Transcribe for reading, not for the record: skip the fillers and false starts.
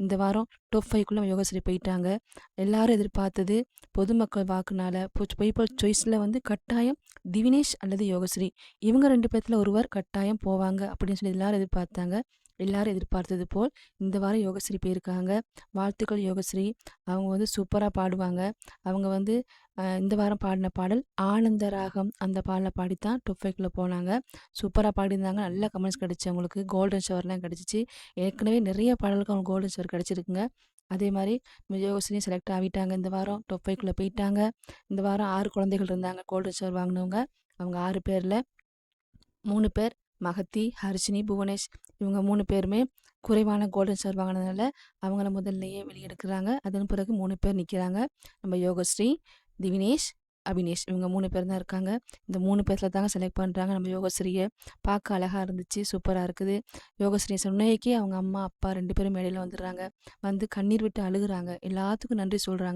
இந்த வாரம் டாப் 5க்குள்ள யோகஸ்ரீ போயிட்டாங்க. எல்லாரும் எதிர்பார்த்தது பொதுமக்கள் வாக்குனால பீப்பிள் சாய்ஸ்ல வந்து கட்டாயம் திவினேஷ் அல்லது யோகஸ்ரீ இவங்க 2 பேத்துல ஒருவர் கட்டாயம் போவாங்க அப்படின்னு சொல்லி எல்லாரும் எதிர்பார்த்தாங்க. எல்லாரும் எதிர்பார்த்தது போல் இந்த வாரம் யோகஸ்ரீ போயிருக்காங்க. வாழ்த்துக்கள் யோகஸ்ரீ. அவங்க வந்து சூப்பரா பாடுவாங்க. அவங்க வந்து இந்த வாரம் பாடின பாடல் ஆனந்த ராகம் அந்த பாடலை பாடித்தான் டாப் 5க்குள்ள போனாங்க. சூப்பரா பாடியிருந்தாங்க. நல்ல கமெண்ட்ஸ் கிடைச்சு அவங்களுக்கு. கோல்டன் ஷவர்லாம் கிடைச்சிச்சு. ஏற்கனவே நிறைய பாடலுக்கு அவங்க கோல்டன் ஷவர் கிடைச்சிருக்குங்க. அதே மாதிரி யோகஸ்ரீயும் செலக்ட் ஆகிட்டாங்க. இந்த வாரம் டாப் 5க்குள்ள போயிட்டாங்க. இந்த வாரம் 6 குழந்தைகள் இருந்தாங்க கோல்டன் ஷவர் வாங்கினவங்க. அவங்க 6 பேரில் 3 பேர் மகத்தி, ஹர்ஷினி, புவனேஷ் இவங்க 3 பேருமே குறைவான கோல்டன் ஸ்டார் வாங்கினதுனால அவங்கள முதல்லையே வெளியெடுக்கிறாங்க. அதன் பிறகு 3 பேர் நிற்கிறாங்க. நம்ம யோகஸ்ரீ, திவினேஷ், அபினேஷ் இவங்க 3 பேர் தான் இருக்காங்க. இந்த 3 பேர்ல தாங்க செலக்ட் பண்ணுறாங்க நம்ம யோகஸ்ரீயை. பார்க்க அழகாக இருந்துச்சு, சூப்பராக இருக்குது. யோகஸ்ரீ சொன்னைக்கே அவங்க அம்மா அப்பா 2 பேரும் மேடையில் வந்துடுறாங்க. வந்து கண்ணீர் விட்டு அழுகுறாங்க. எல்லாத்துக்கும் நன்றி சொல்கிறாங்க.